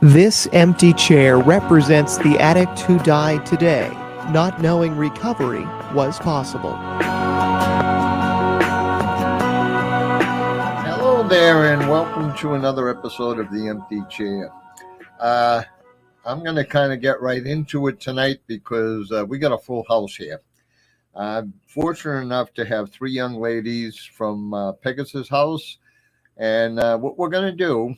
This empty chair represents the addict who died today, not knowing recovery was possible. Hello there, and welcome to another episode of The Empty Chair. I'm going to kind of get right into it tonight because we got a full house here. I'm fortunate enough to have three young ladies from Pegasus House, and what we're going to do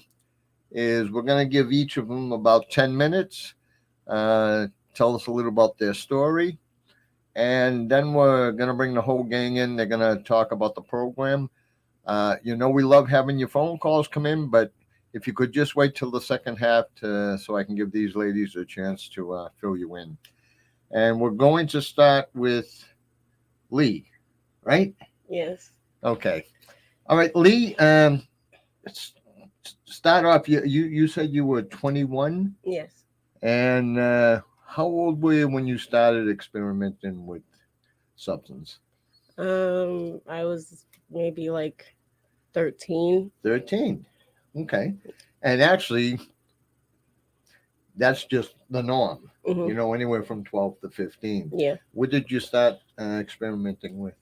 is we're going to give each of them about 10 minutes, tell us a little about their story, and then we're going to bring the whole gang in. They're going to talk about the program. We love having your phone calls come in, but if you could just wait till the second half so I can give these ladies a chance to fill you in. And we're going to start with Lee, right? Yes. Okay. All right, Lee, start off. You said you were 21? Yes. And how old were you when you started experimenting with substance? I was maybe like 13. 13. Okay. And actually, that's just the norm. Mm-hmm. Anywhere from 12 to 15. Yeah. What did you start experimenting with?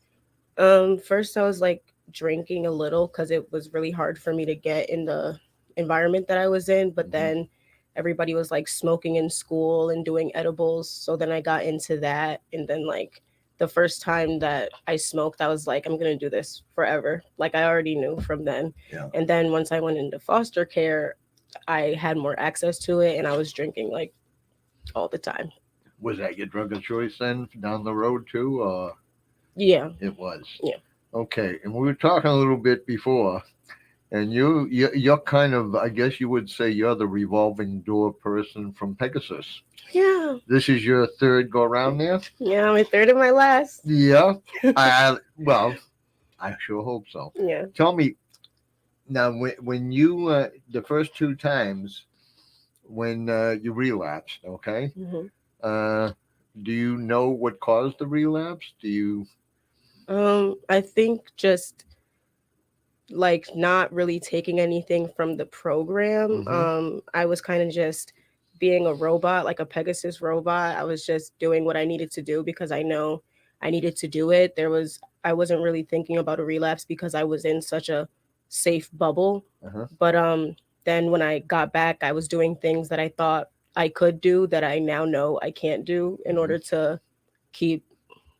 First I was like drinking a little because it was really hard for me to get in the environment that I was in. But then everybody was like smoking in school and doing edibles. So then I got into that. And then like the first time that I smoked, I was like, I'm going to do this forever. Like I already knew from then. Yeah. And then once I went into foster care, I had more access to it and I was drinking like all the time. Was that your drug of choice then down the road too? Or Yeah. it was? Yeah. Okay. And we were talking a little bit before, and you're kind of, I guess you would say you're the revolving door person from Pegasus. Yeah. This is your third go around there? Yeah, my third and my last. Yeah. Well, I sure hope so. Yeah. Tell me, now, when you the first two times when you relapsed, okay? Mm-hmm. Do you know what caused the relapse? Do you? I think just like not really taking anything from the program. I was kind of just being a robot, like a Pegasus robot. I was just doing what I needed to do because I know I needed to do it. I wasn't really thinking about a relapse because I was in such a safe bubble. But then when I got back, I was doing things that I thought I could do that I now know I can't do in order to keep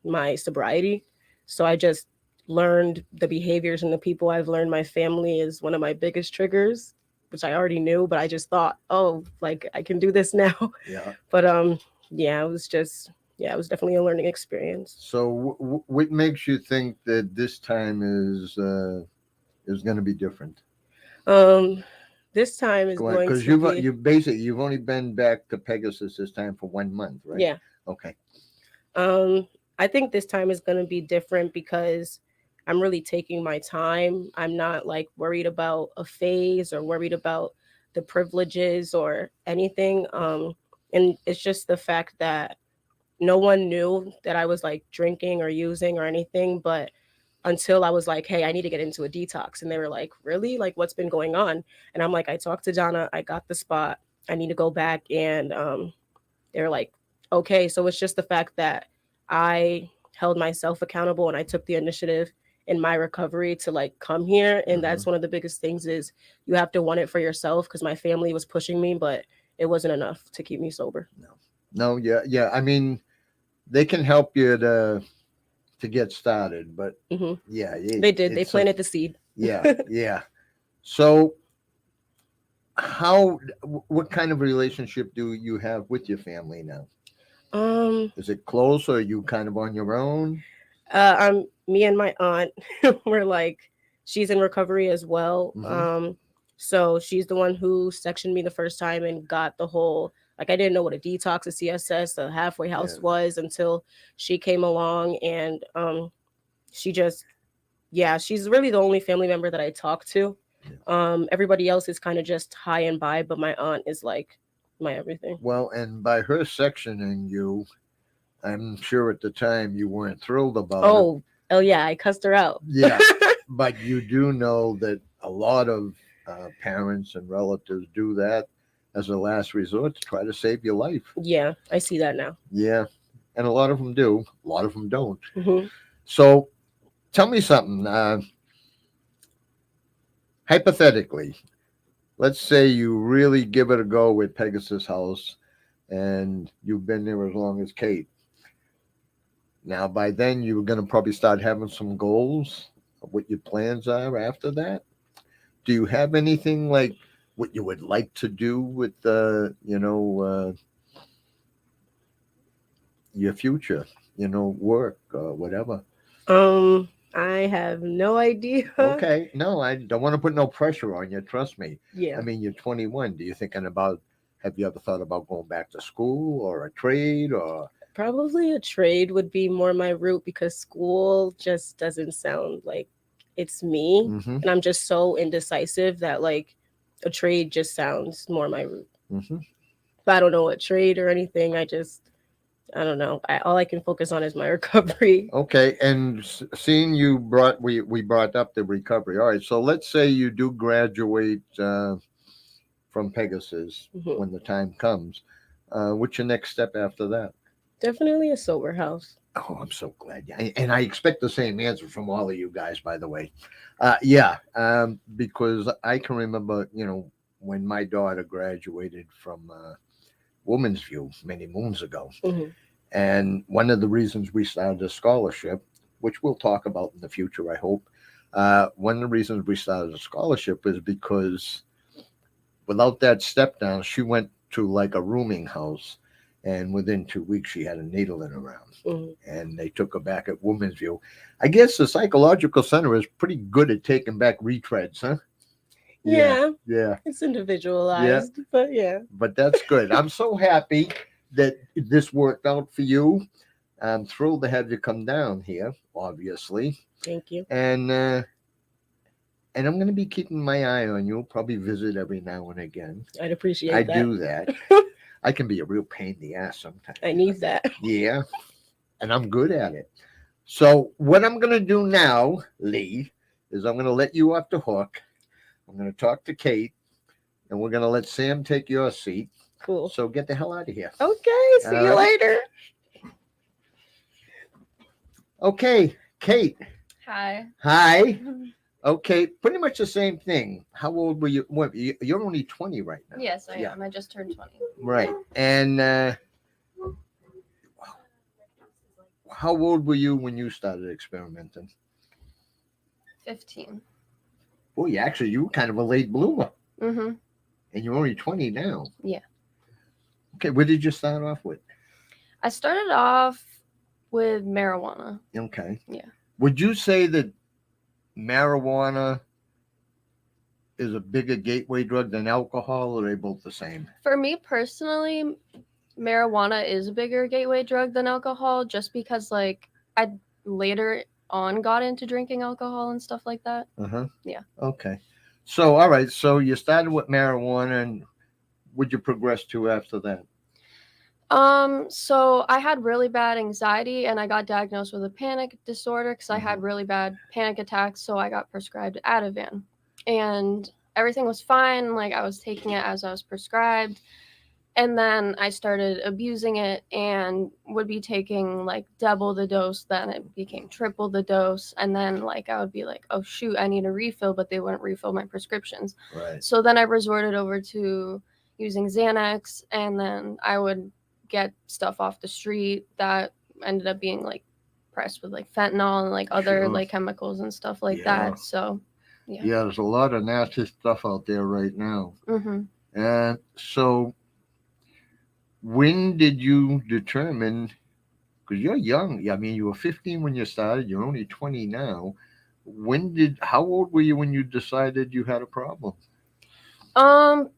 my sobriety. So I just learned the behaviors and the people I've learned. My family is one of my biggest triggers, which I already knew, but I just thought, oh, like I can do this now. Yeah. But yeah, it was definitely a learning experience. So what makes you think that this time is going to be different? This time is going because you've only been back to Pegasus this time for 1 month, right? Yeah. Okay. I think this time is going to be different because I'm really taking my time. I'm not like worried about a phase or worried about the privileges or anything. And it's just the fact that no one knew that I was like drinking or using or anything, but until I was like, hey, I need to get into a detox. And they were like, really? Like, what's been going on? And I'm like, I talked to Donna. I got the spot. I need to go back. And they were like, okay. So it's just the fact that I held myself accountable and I took the initiative in my recovery to like come here. And that's one of the biggest things is you have to want it for yourself because my family was pushing me, but it wasn't enough to keep me sober. No. Yeah. I mean, they can help you to get started, but yeah, they did. They planted the seed. Yeah. So what kind of relationship do you have with your family now? Is it close or are you kind of on your own? Me and my aunt were like, she's in recovery as well. So she's the one who sectioned me the first time and got the whole, like I didn't know what a detox, a CSS, a halfway house was until she came along. And she just, she's really the only family member that I talk to. Everybody else is kind of just high and by, but my aunt is like my everything. Well, and by her sectioning you, I'm sure at the time you weren't thrilled about it. Oh yeah, I cussed her out. Yeah, but you do know that a lot of parents and relatives do that as a last resort to try to save your life. Yeah, I see that now. Yeah, and a lot of them do. A lot of them don't. Hmm. So tell me something. Hypothetically, let's say you really give it a go with Pegasus House, and you've been there as long as Kate. Now, by then, you're going to probably start having some goals of what your plans are after that. Do you have anything like what you would like to do with your future, work or whatever? I have no idea. Okay, no, I don't want to put no pressure on you. Trust me. I Yeah. mean, you're 21. Do you thinking about? Have you ever thought about going back to school or a trade or? Probably a trade would be more my route because school just doesn't sound like it's me. Mm-hmm. And I'm just so indecisive that like a trade just sounds more my route. Mm-hmm. But I don't know what trade or anything. I don't know. All I can focus on is my recovery. Okay, and seeing you we brought up the recovery. All right, so let's say you do graduate from Pegasus Mhm. when the time comes. What's your next step after that? Definitely a sober house. Oh, I'm so glad. Yeah, and I expect the same answer from all of you guys, by the way. Yeah, because I can remember, when my daughter graduated from Woman's View many moons ago. Hmm. And one of the reasons we started a scholarship, which we'll talk about in the future, I hope, one of the reasons we started a scholarship is because without that step down, she went to like a rooming house. And within 2 weeks, she had a needle in her arm. Hmm. And they took her back at Women's View. I guess the psychological center is pretty good at taking back retreads, huh? Yeah, Yeah. it's individualized, but yeah. But that's good. I'm so happy that this worked out for you. I'm thrilled to have you come down here, obviously, Thank you. and I'm going to be keeping my eye on you. Probably visit every now and again. I'd appreciate I that. do that. I can be a real pain in the ass sometimes. I need that. Yeah, and I'm good at it. So what I'm going to do now, Lee, is I'm going to let you off the hook. I'm going to talk to Kate, and we're going to let Sam take your seat. Cool. So get the hell out of here. Okay, see All you right. later. Okay, Kate. Hi. Hi. Okay, pretty much the same thing. How old were you? What, you're only 20 right now. Yes, I Yeah. am. I just turned 20. Right. And how old were you when you started experimenting? 15. Boy, you were kind of a late bloomer. Mm-hmm. And you're only 20 now. Yeah. Okay, what did you start off with? I started off with marijuana. Okay. Yeah. Would you say that marijuana is a bigger gateway drug than alcohol, or are they both the same? For me personally, marijuana is a bigger gateway drug than alcohol just because, like, I later on got into drinking alcohol and stuff like that. Uh-huh. Yeah. Okay. So, all right. So you started with marijuana, and would you progress to after that? So I had really bad anxiety and I got diagnosed with a panic disorder because I had really bad panic attacks. So I got prescribed Ativan and everything was fine. Like I was taking it as I was prescribed. And then I started abusing it and would be taking like double the dose. Then it became triple the dose. And then like I would be like, oh shoot, I need a refill, but they wouldn't refill my prescriptions. Right. So then I resorted over to using Xanax, and then I would get stuff off the street that ended up being like pressed with like fentanyl and like other Sure. like chemicals and stuff like Yeah. that. So yeah. Yeah, there's a lot of nasty stuff out there right now. Mm-hmm. And so when did you determine, because you're young, I mean, you were 15 when you started, you're only 20 now. How old were you when you decided you had a problem?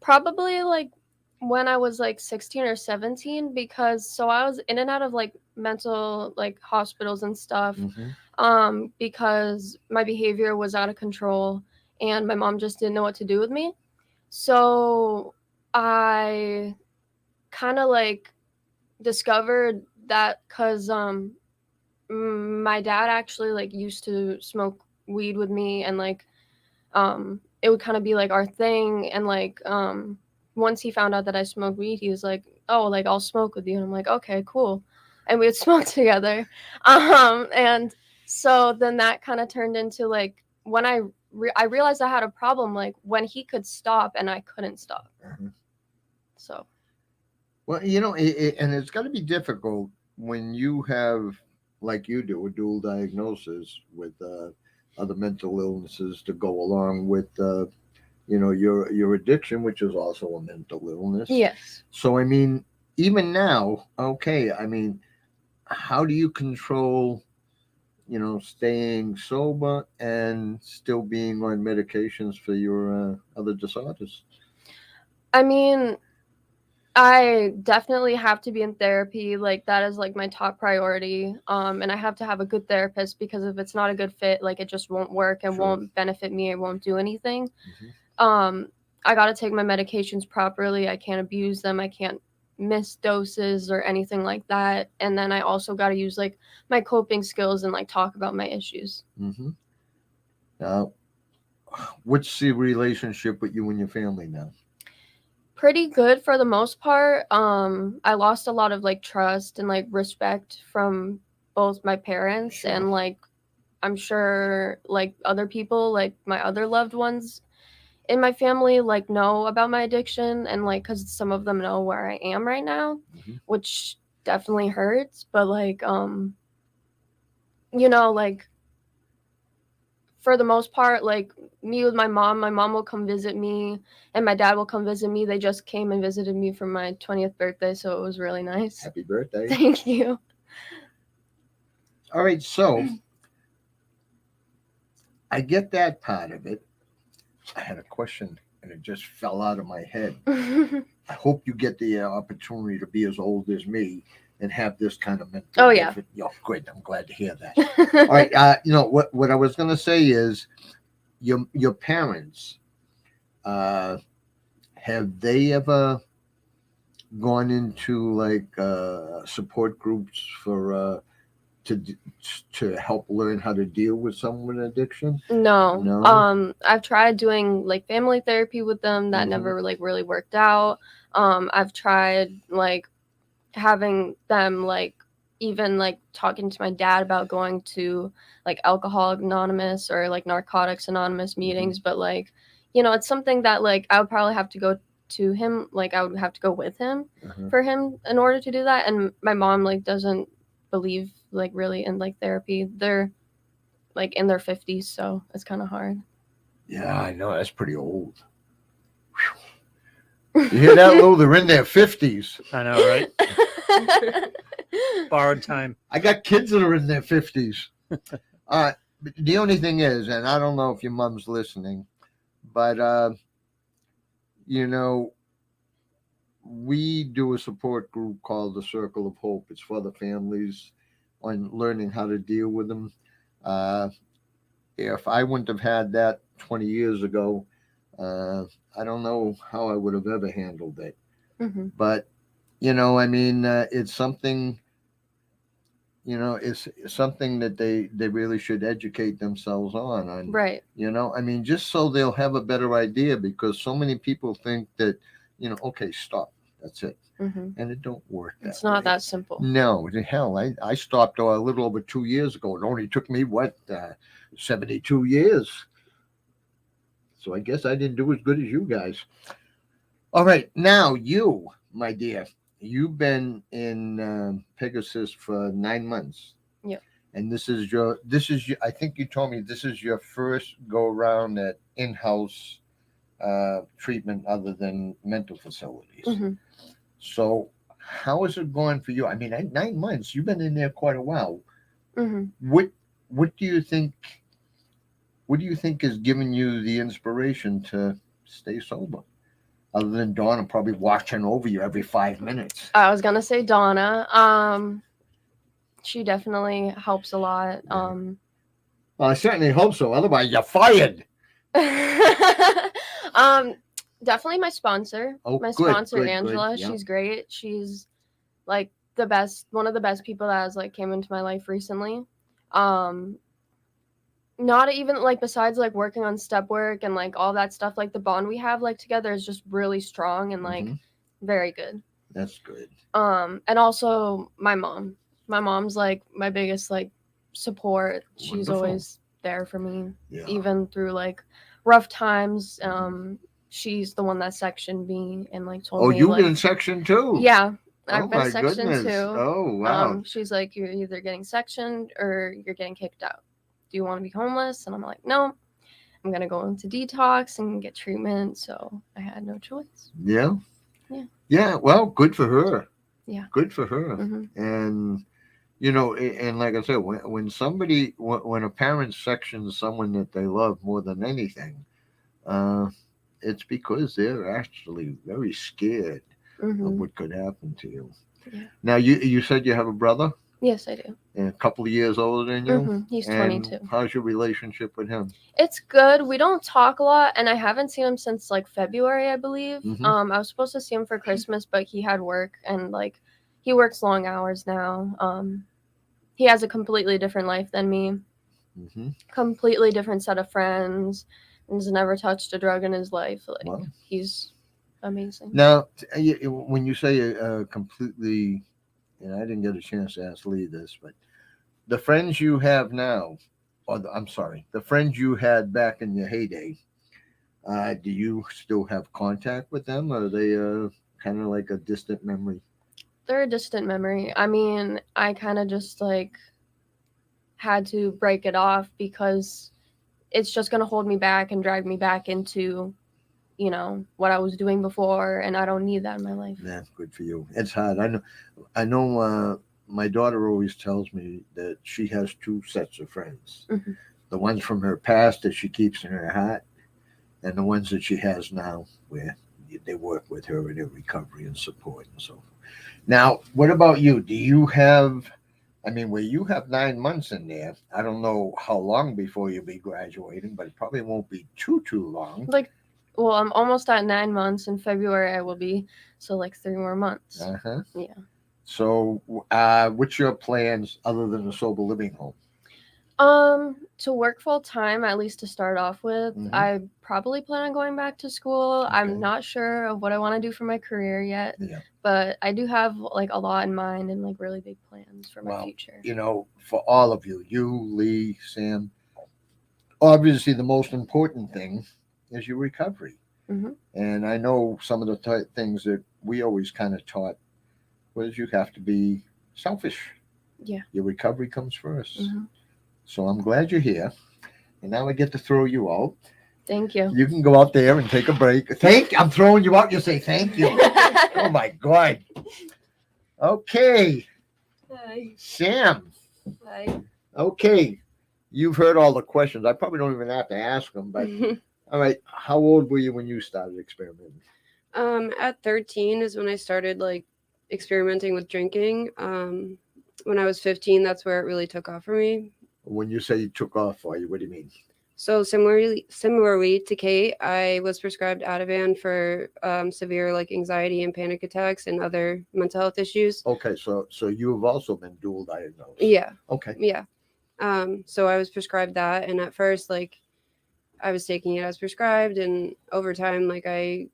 Probably like when I was like 16 or 17, because so I was in and out of like mental like hospitals and stuff. Mm-hmm. Because my behavior was out of control and my mom just didn't know what to do with me. So I kind of like discovered that because my dad actually like used to smoke weed with me, and like it would kind of be like our thing, and like once he found out that I smoked weed, he was like, "Oh, like I'll smoke with you." And I'm like, "Okay, cool." And we would smoke together. And so then that kind of turned into like when I realized I had a problem, like when he could stop and I couldn't stop. So Well, and it's got to be difficult when you have, like you do, a dual diagnosis with other mental illnesses to go along with, your addiction, which is also a mental illness. yes. So, I mean, even now, okay, I mean, how do you control, staying sober and still being on medications for your other disorders? I mean, I definitely have to be in therapy. Like that is like my top priority. And I have to have a good therapist because if it's not a good fit, like it just won't work and Sure. won't benefit me. It won't do anything. Mm-hmm. I got to take my medications properly. I can't abuse them. I can't miss doses or anything like that. And then I also got to use like my coping skills and like talk about my issues. Mm-hmm. Now, what's the relationship with you and your family now? Pretty good for the most part. I lost a lot of like trust and like respect from both my parents Sure. and like I'm sure like other people, like my other loved ones in my family, like know about my addiction and like because some of them know where I am right now, Mm-hmm. which definitely hurts. But like like for the most part, like me with my mom will come visit me and my dad will come visit me. They just came and visited me for my 20th birthday, so it was really nice. Happy birthday. Thank you. All right, so I get that part of it. I had a question and it just fell out of my head. I hope you get the opportunity to be as old as me and have this kind of mental. Oh, yeah. Good. I'm glad to hear that. All right. What I was going to say is your parents, have they ever gone into like support groups for to help learn how to deal with someone with addiction? No. I've tried doing like family therapy with them. That Mhm. never like really worked out. I've tried like having them like even like talking to my dad about going to like Alcoholics Anonymous or like Narcotics Anonymous meetings, but like it's something that like I would probably have to go to him, like I would have to go with him for him in order to do that. And my mom like doesn't believe like really in like therapy. They're like in their 50s, so it's kind of hard. Yeah, I know. That's pretty old. Whew. You hear that, Lou? They're in their 50s. I know, right? Borrowed time. I got kids that are in their 50s. But the only thing is, and I don't know if your mom's listening, but, we do a support group called the Circle of Hope. It's for the families on learning how to deal with them. If I wouldn't have had that 20 years ago, I don't know how I would have ever handled it. Mm-hmm. But, it's something, it's something that they really should educate themselves on. Right. Just so they'll have a better idea, because so many people think that, okay, stop. That's it. Mm-hmm. And it don't work that It's not way. that simple. No, the hell, I stopped a little over 2 years ago. It only took me, 72 years. So I guess I didn't do as good as you guys. All right, now you, my dear, you've been in Pegasus for 9 months. Yeah. And this is your, I think you told me this is your first go around at in-house treatment other than mental facilities. Mm-hmm. So how is it going for you? I mean, 9 months, you've been in there quite a while. Mm-hmm. What do you think? What do you think is giving you the inspiration to stay sober? Other than Donna probably watching over you every 5 minutes. I was gonna say Donna. She definitely helps a lot. Well, I certainly hope so. Otherwise, you're fired. Definitely my sponsor. My sponsor, Angela. Yeah. She's great. She's like the best, one of the best people that has like came into my life recently. not even like besides like working on step work and like all that stuff, like the bond we have like together is just really strong and like Mhm. very good. That's good. And also my mom. My mom's like my biggest like support. She's Wonderful. always there for me, Yeah. even through like rough times. She's the one that sectioned me and like told Oh, me you've like, been in section 2? yeah, Oh I've been my sectioned goodness. too. Oh wow. She's like, you're either getting sectioned or you're getting kicked out. Do you want to be homeless? And I'm like, no, I'm gonna go into detox and get treatment. So I had no choice. Yeah. Yeah. Yeah. Well, good for her. Yeah. Good for her. Hmm. And and like I said, when somebody, when a parent sections someone that they love more than anything, uh, it's because they're actually very scared of Hmm. what could happen to you. Yeah. Now, you said you have a brother, Yes, I do. and a couple of years older than you. He's And 22. how's your relationship with him? It's good. We don't talk a lot, and I haven't seen him since like February, I believe. Mhm. I was supposed to see him for Christmas, but he had work, and like he works long hours now. He has a completely different life than me, Mm-hmm. completely different set of friends, and has never touched a drug in his life. Like Wow. he's amazing. Now, when you say completely, and I didn't get a chance to ask Lee this, but the friends you have now, I'm sorry, the friends you had back in your heyday, do you still have contact with them, or are they kind of like a distant memory? They're a distant memory. I mean, I kind of just like had to break it off because it's just going to hold me back and drag me back into, what I was doing before, and I don't need that in my life. Yeah, good for you. It's hard. I know. My daughter always tells me that she has two sets of friends: Mhm. the ones from her past that she keeps in her heart, and the ones that she has now, where they work with her in her recovery and support and so forth. Now, what about you? Do you have? I mean, where you have 9 months in there, I don't know how long before you'll be graduating, but it probably won't be too long. Like, well, I'm almost at 9 months. In February, I will be. So, like 3 more months. Uh-huh. Yeah. So, what's your plans other than the sober living home? To work full time, at least to start off with. Mhm. I probably plan on going back to school. Okay. I'm not sure of what I want to do for my career yet. Yeah. But I do have like a lot in mind and like really big plans for my Well, future. For all of you, Lee, Sam, obviously the most important thing is your recovery. Mhm. And I know some of the things that we always kind of taught was you have to be selfish. Yeah. Your recovery comes 1st. Mhm. So I'm glad you're here. And now I get to throw you out. Thank you. You can go out there and take a break. I'm throwing you out. You say thank you. Oh my God. Okay. Hi. Sam. Hi. Okay. You've heard all the questions. I probably don't even have to ask them, but all right. How old were you when you started experimenting? At 13 is when I started like experimenting with drinking. When I was 15, that's where it really took off for me. When you say it took off for you, what do you mean? So similarly to Kate, I was prescribed Ativan for severe like anxiety and panic attacks and other mental health issues. Okay, so you've also been dual diagnosed. Yeah. Okay. Yeah. So I was prescribed that, and at first, like, I was taking it as prescribed, and over time, like, I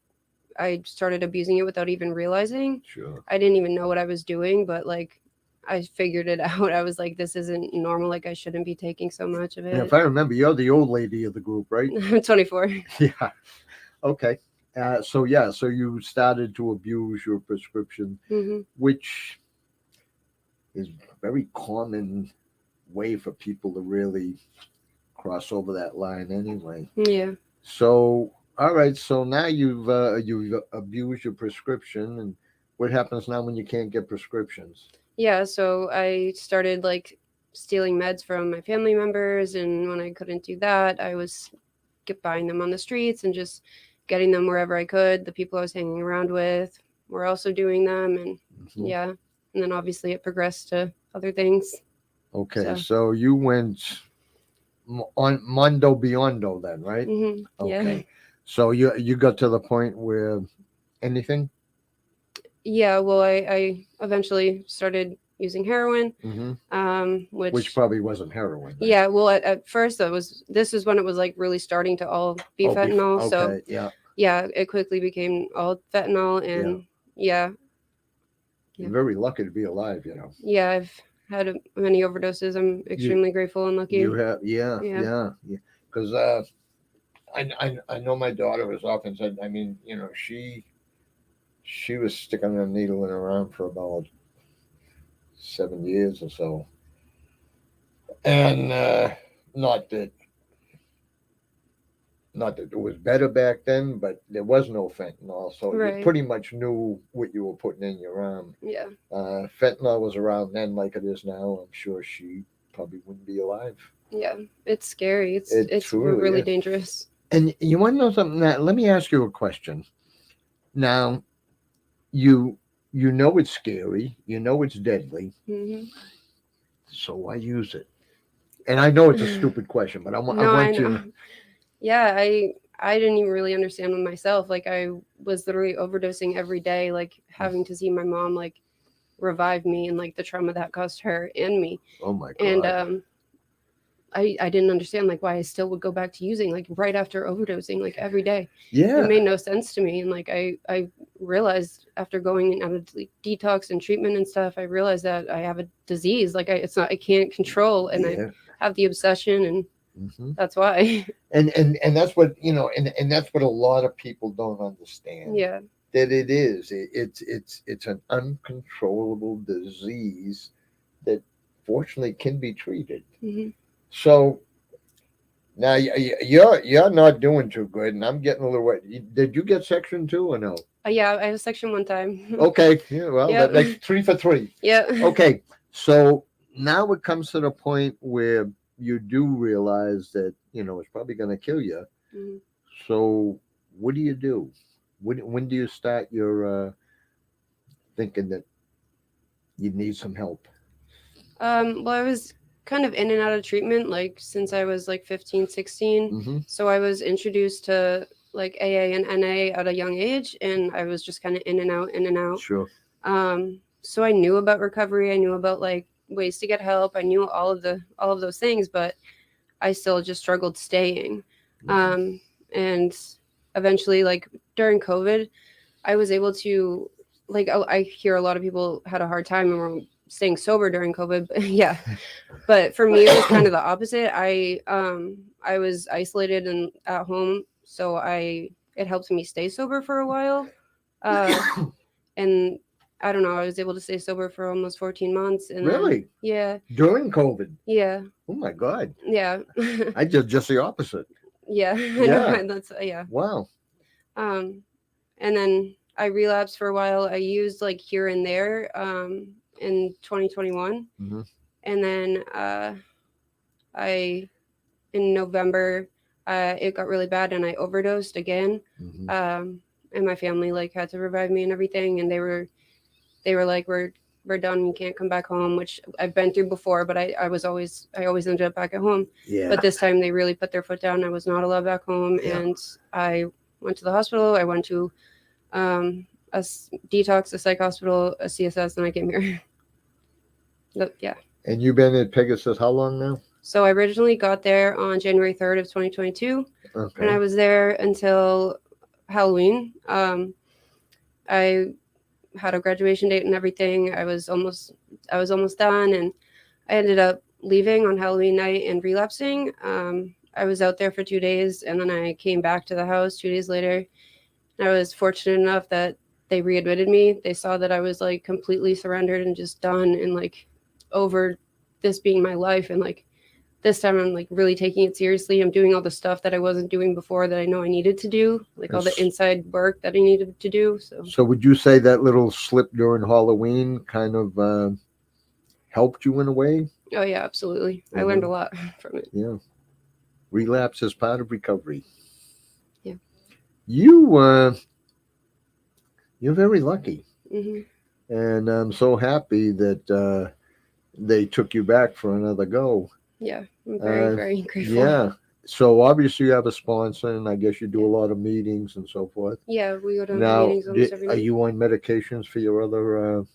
started abusing it without even realizing. Sure. I didn't even know what I was doing, but like, I figured it out. I was like, this isn't normal. Like, I shouldn't be taking so much of And it. if I remember, you're the old lady of the group, right? I'm 24. Yeah. Okay. So you started to abuse your prescription, Hmm. which is very common way for people to really cross over that line anyway. Yeah. So all right, so now you've abused your prescription, and what happens now when you can't get prescriptions? Yeah. So I started like stealing meds from my family members, and when I couldn't do that, I was buying them on the streets and just getting them wherever I could. The people I was hanging around with were also doing them, and Mhm. yeah. And then obviously it progressed to other things. Okay, so you went on Mondo Biondo then, right? Hmm. Yeah. Okay, so you got to the point where anything? Yeah. Well, I eventually started using heroin, Which probably wasn't heroin. Right? yeah, well, at first this was when it was like really starting to all be fentanyl. So Okay, yeah. yeah, it quickly became all fentanyl, and yeah. You're very lucky to be alive, you know. Yeah, I've had many overdoses. I'm extremely grateful and lucky. You have, yeah. Because I know my daughter has often said, I mean, you know, she was sticking a needle in her arm for about 7 years or so, and not that it was better back then, but there was no fentanyl, so you pretty much knew what you were putting in your arm. Yeah. Fentanyl was around then like it is now. I'm sure she probably wouldn't be alive. Yeah, it's scary. It's really dangerous. And you want to know something? Let me ask you a question. Now, you know it's scary. You know it's deadly. Mm-hmm. So why use it? And I know it's a stupid question, but I want you. Yeah, I didn't even really understand with myself. Like I was literally overdosing every day, like having to see my mom like revive me and like the trauma that caused her and me. Oh my God. And I didn't understand like why I still would go back to using like right after overdosing like every day. Yeah. It made no sense to me. And like I realized after going out of detox and treatment and stuff, I realized that I have a disease. Like I can't control, and I have the obsession, and that's why. And that's what, you know, and that's what a lot of people don't understand. Yeah. That it is. It's an uncontrollable disease that fortunately can be treated. Mm-hmm. So now you're not doing too good, and I'm getting a little wet. Did you get Section 2 or no? Yeah, I was Section 1 time. Okay. Yeah, well, that makes 3 for 3. Yeah. Okay. So now it comes to the point where you do realize that, you know, it's probably going to kill you. Mm-hmm. So what do you do? When do you start your thinking that you need some help? Well, I was kind of in and out of treatment like since I was like 15, 16. So I was introduced to like AA and NA at a young age, and I was just kind of in and out. Sure. So I knew about recovery. I knew about like ways to get help. I knew all of those things, but I still just struggled staying. And eventually, like during COVID, I was able to, like, I hear a lot of people had a hard time and were staying sober during COVID. Yeah. But for me, it was kind of the opposite. I was isolated and at home. So it helped me stay sober for a while. And I don't know, I was able to stay sober for almost 14 months. And really? Yeah. During COVID? Yeah. Oh my God. Yeah. I just the opposite. Yeah. Yeah. That's Wow. And then I relapsed for a while. I used like here and there in 2021. And then in November, it got really bad and I overdosed again. And my family like had to revive me and everything. And they were like, we're done. You can't come back home, which I've been through before, but I always ended up back at home. Yeah. But this time they really put their foot down. I was not allowed back home. Yeah. And I went to the hospital. I went to a detox, a psych hospital, a CSS, and I came here. Yeah. And you've been at Pegasus how long now? So I originally got there on January 3rd of 2022. Okay. And I was there until Halloween. I had a graduation date and everything. I was almost done, and I ended up leaving on Halloween night and relapsing. I was out there for 2 days, and then I came back to the house 2 days later. And I was fortunate enough that they readmitted me. They saw that I was like completely surrendered and just done and like over this being my life. And like this time I'm like really taking it seriously. I'm doing all the stuff that I wasn't doing before that I know I needed to do, like all the inside work that I needed to do. So would you say that little slip during Halloween kind of helped you in a way? Oh yeah, absolutely. I learned a lot from it. Yeah. Relapse is part of recovery. Yeah. You're very lucky. And I'm so happy that they took you back for another go. Yeah, I'm very, very grateful. Yeah. So obviously you have a sponsor, and I guess you do a lot of meetings and so forth. Yeah, we go to now, meetings almost every night. Are you on medications for your other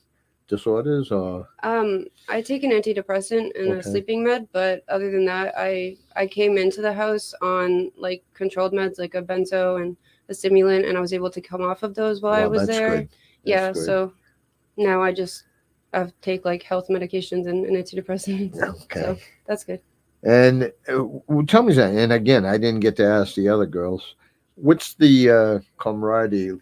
disorders or? I take an antidepressant and a Okay. sleeping med, but other than that, I came into the house on like controlled meds, like a benzo and a stimulant, and I was able to come off of those while I Well, was that's there. good. That's Yeah, good. so now I take like health medications and antidepressants. Okay. So that's good. And well, tell me that. And again, I didn't get to ask the other girls. What's the camaraderie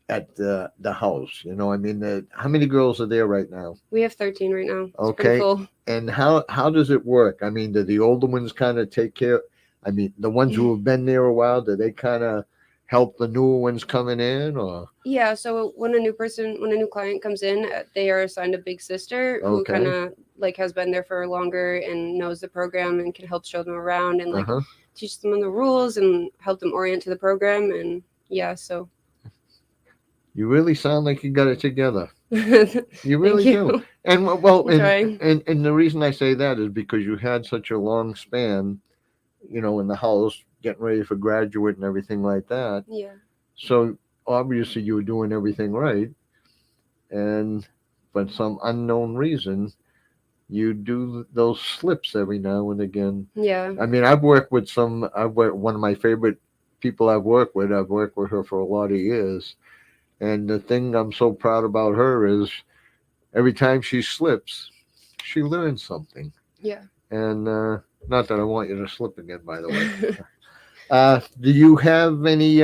at the house? You know, I mean, how many girls are there right now? We have 13 right now. It's Okay. pretty full. And how does it work? I mean, do the older ones kind of take care? I mean, the ones who have been there a while, do they kind of help the newer ones coming in, or? Yeah, so when a new client comes in, they are assigned a big sister who Okay. kind of like has been there for longer and knows the program and can help show them around and like teach them the rules and help them orient to the program. And yeah, so You really sound like you got it together. Thank You really you. do. And well, I'm trying. and the reason I say that is because you had such a long span, you know, in the house, getting ready for graduate and everything like that. Yeah. So obviously you were doing everything right, and for some unknown reason, you do those slips every now and again. Yeah. I mean, one of my favorite people I've worked with. I've worked with her for a lot of years, and the thing I'm so proud about her is every time she slips, she learns something. Yeah. And not that I want you to slip again, by the way. Do you have any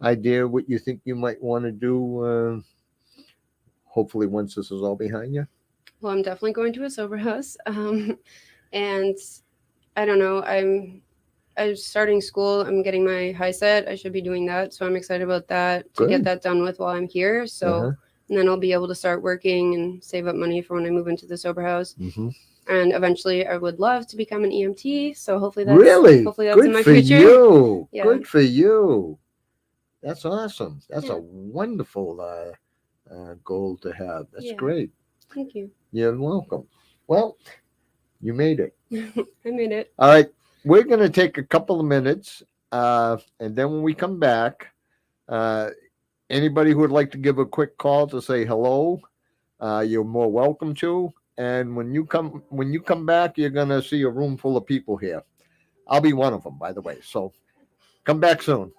idea what you think you might want to do? Hopefully, once this is all behind you. Well, I'm definitely going to a sober house. And I don't know. I'm starting school. I'm getting my high set. I should be doing that. So I'm excited about that to get Good. that done with while I'm here. So and then I'll be able to start working and save up money for when I move into the sober house. Mm-hmm. And eventually I would love to become an EMT. So hopefully that's Good in my for future. you. Yeah. Good for you. That's awesome. That's Yeah. a wonderful goal to have. That's Yeah. great. Thank you. You're welcome. Well, you made it. I made it. All right. We're going to take a couple of minutes. And then when we come back, anybody who would like to give a quick call to say hello, you're more welcome to. And when you come back, you're going to see a room full of people here. I'll be one of them, by the way. So come back soon.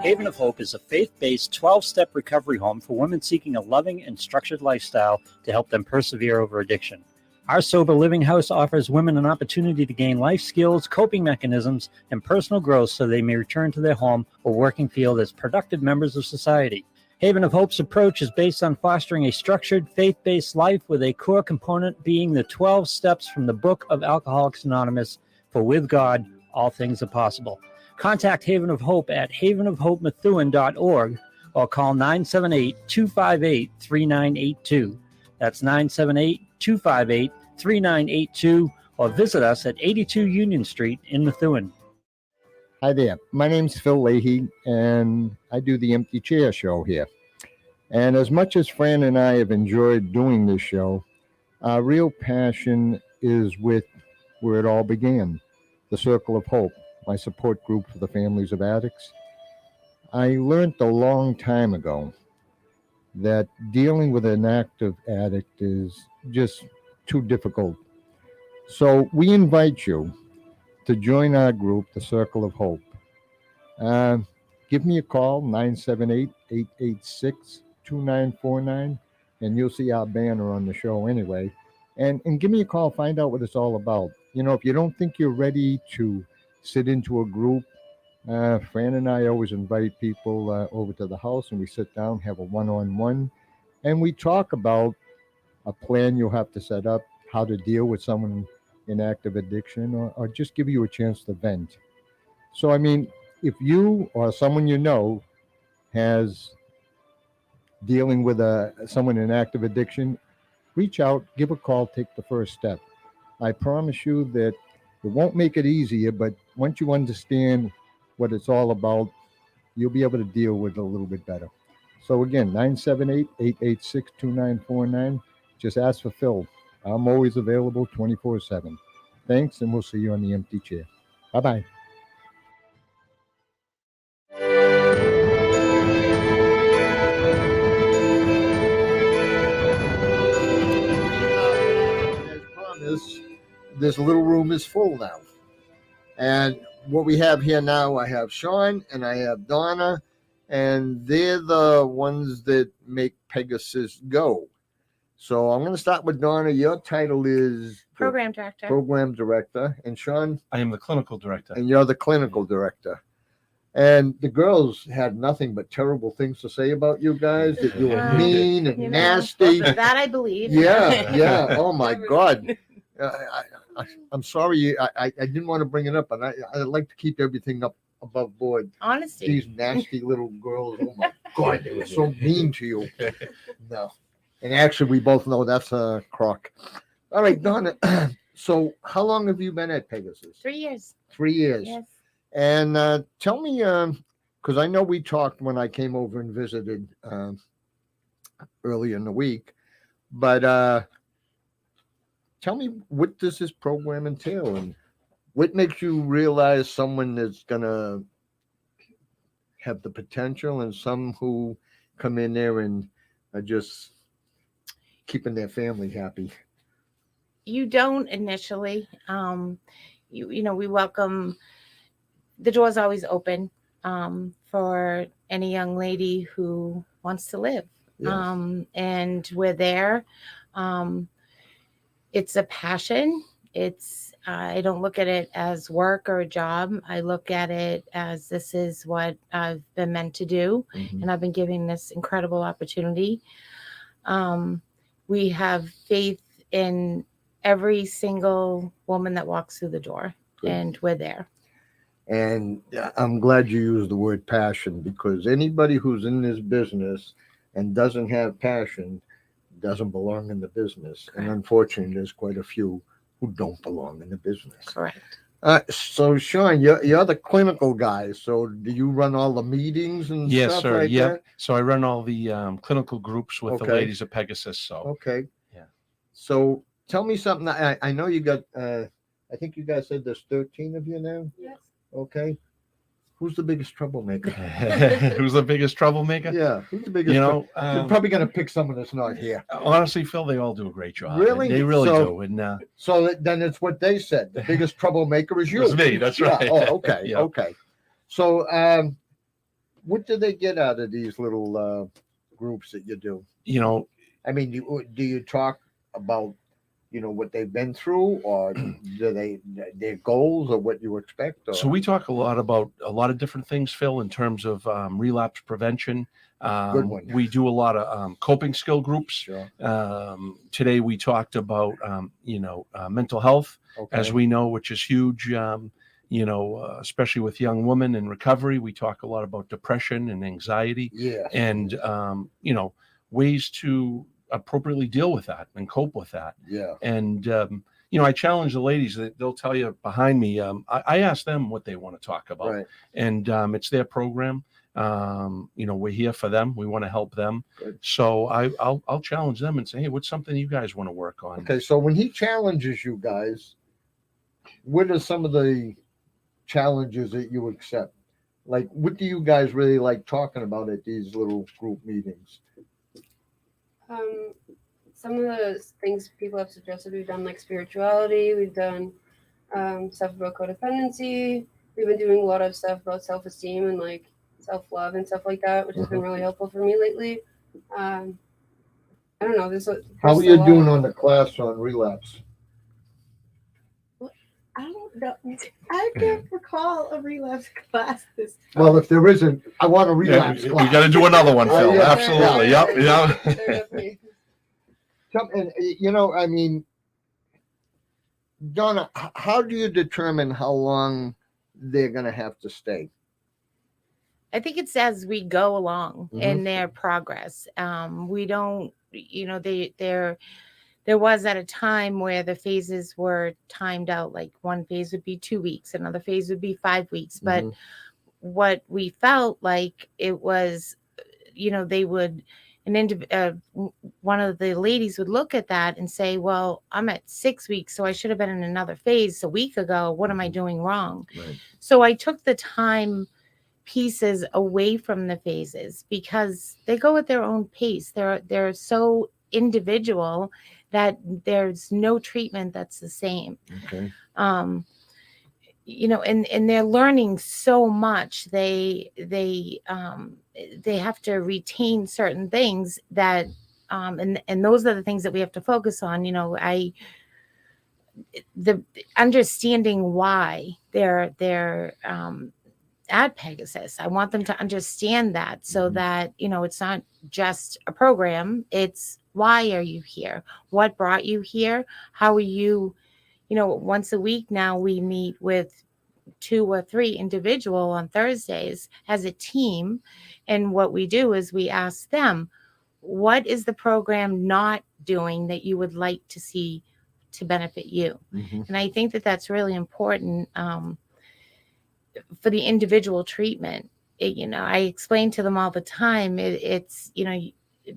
Haven of Hope is a faith-based 12-step recovery home for women seeking a loving and structured lifestyle to help them persevere over addiction. Our sober living house offers women an opportunity to gain life skills, coping mechanisms, and personal growth so they may return to their home or working field as productive members of society. Haven of Hope's approach is based on fostering a structured, faith-based life with a core component being the 12 steps from the book of Alcoholics Anonymous, for with God, all things are possible. Contact Haven of Hope at havenofhopemethuen.org or call 978-258-3982. That's 978-258-3982, or visit us at 82 Union Street in Methuen. Hi there. My name's Phil Lahey, and I do the Empty Chair show here. And as much as Fran and I have enjoyed doing this show, our real passion is with where it all began, the Circle of Hope, my support group for the families of addicts. I learned a long time ago that dealing with an active addict is just too difficult. So we invite you to join our group, the Circle of Hope. Give me a call, 978-886-2949, and you'll see our banner on the show anyway. And give me a call, find out what it's all about. You know, if you don't think you're ready to sit into a group, Fran and I always invite people over to the house, and we sit down, have a one-on-one, and we talk about a plan you'll have to set up, how to deal with someone in active addiction, or just give you a chance to vent. So, I mean, if you or someone you know has dealing with someone in active addiction, reach out, give a call, take the first step. I promise you that it won't make it easier, but once you understand what it's all about, you'll be able to deal with it a little bit better. So again, 978-886-2949. Just ask for Phil. I'm always available 24/7. Thanks, and we'll see you on the empty chair. Bye-bye. As promised, this little room is full now. And what we have here now, I have Sean and I have Donna, and they're the ones that make Pegasus go. So I'm going to start with Donna. Your title is Program director. Program Director. And Sean? I am the clinical director. And you're the Clinical Director. And the girls had nothing but terrible things to say about you guys, that you were mean and nasty. That I believe. Yeah. Oh, my God. I'm sorry. I didn't want to bring it up, and I like to keep everything up above board. Honesty. These nasty little girls. Oh, my God. They were so mean to you. No. And actually, we both know that's a crock. All right, Donna. So how long have you been at Pegasus? 3 years. 3 years. Yes. And tell me, because I know we talked when I came over and visited early in the week, but tell me, what does this program entail, and what makes you realize someone that's going to have the potential and some who come in there and are just keeping their family happy? You don't initially. We welcome. The door's always open for any young lady who wants to live. Yes. And we're there. It's a passion. I don't look at it as work or a job. I look at it as this is what I've been meant to do. Mhm. And I've been given this incredible opportunity. We have faith in every single woman that walks through the door. Good. And we're there. And I'm glad you used the word passion, because anybody who's in this business and doesn't have passion doesn't belong in the business. And unfortunately, there's quite a few who don't belong in the business. Correct. So Sean, you're the clinical guy. So do you run all the meetings and Yes, stuff sir. like Yep. that? So I run all the clinical groups with the Okay. ladies at Pegasus. So Okay. Yeah. So tell me something. I know you got, I think you guys said there's 13 of you now? Yes. Okay. Who's the biggest troublemaker? who's the biggest troublemaker? Yeah. Who's the biggest? You're probably going to pick someone that's not here. Honestly, Phil, they all do a great job. Really? They really So- do. And So then it's what they said. The biggest troublemaker is you. It's me, that's Yeah. right. Oh, okay. Yeah. Okay. So what do they get out of these little groups that you do? I mean, do you talk about, what they've been through, or do their goals, or what you expect? Or? so we talk a lot about a lot of different things, Phil, in terms of relapse prevention. Good one. We do a lot of coping skill groups. Sure. Today we talked about, mental health, Okay. as we know, which is huge. Especially with young women in recovery, we talk a lot about depression and anxiety, Yeah. and ways to appropriately deal with that and cope with that. Yeah. And I challenge the ladies; that they'll tell you behind me. I ask them what they want to talk about, Right. and it's their program. We're here for them. We want to help them. Good. So I'll challenge them and say, hey, what's something you guys want to work on? Okay. So when he challenges you guys, what are some of the challenges that you accept? Like, what do you guys really like talking about at these little group meetings? Some of the things people have suggested, we've done like spirituality, we've done stuff about codependency, we've been doing a lot of stuff about self-esteem and like self-love and stuff like that, which has been really helpful for me lately. I don't know. How are you doing on the class on relapse? I don't know. I can't recall a relapse class this time. Well, if there isn't, I want a Yeah, relapse we class. got to do another one, Oh, Phil. yeah. Absolutely. Yeah. Yep. Yeah. They're definitely- And, I mean, Donna, how do you determine how long they're going to have to stay? I think it's as we go along Mhm. in their progress. We don't, there was at a time where the phases were timed out. Like one phase would be 2 weeks, another phase would be 5 weeks. But Mhm. what we felt like it was they would, one of the ladies would look at that and say, well, I'm at 6 weeks, so I should have been in another phase a week ago. What am I doing wrong? Right. So I took the time pieces away from the phases because they go at their own pace. They're so individual that there's no treatment that's the same. Okay. And they're learning so much. They have to retain certain things that, and those are the things that we have to focus on. The understanding why they're at Pegasus. I want them to understand that so that, it's not just a program. It's why are you here? What brought you here? How are you? Once a week now we meet with 2 or 3 individual on Thursdays as a team. And what we do is we ask them, what is the program not doing that you would like to see to benefit you? And I think that that's really important for the individual treatment. I explain to them all the time, it's,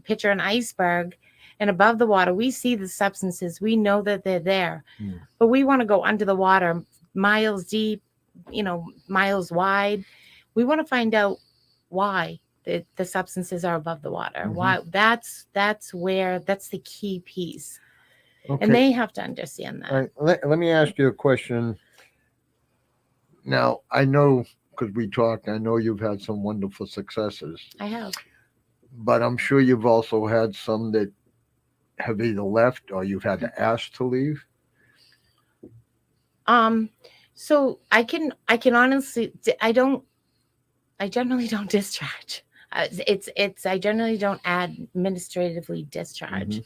picture an iceberg, and above the water, we see the substances. We know that they're there, but we want to go under the water, miles deep, miles wide. We want to find out why the substances are above the water. Why that's the key piece. Okay. And they have to understand that. All right. Let me ask you a question. Now, I know, because we talked, I know you've had some wonderful successes, I have. but I'm sure you've also had some that have either left or you've had to ask to leave. So I can honestly, I generally don't discharge. I generally don't administratively discharge.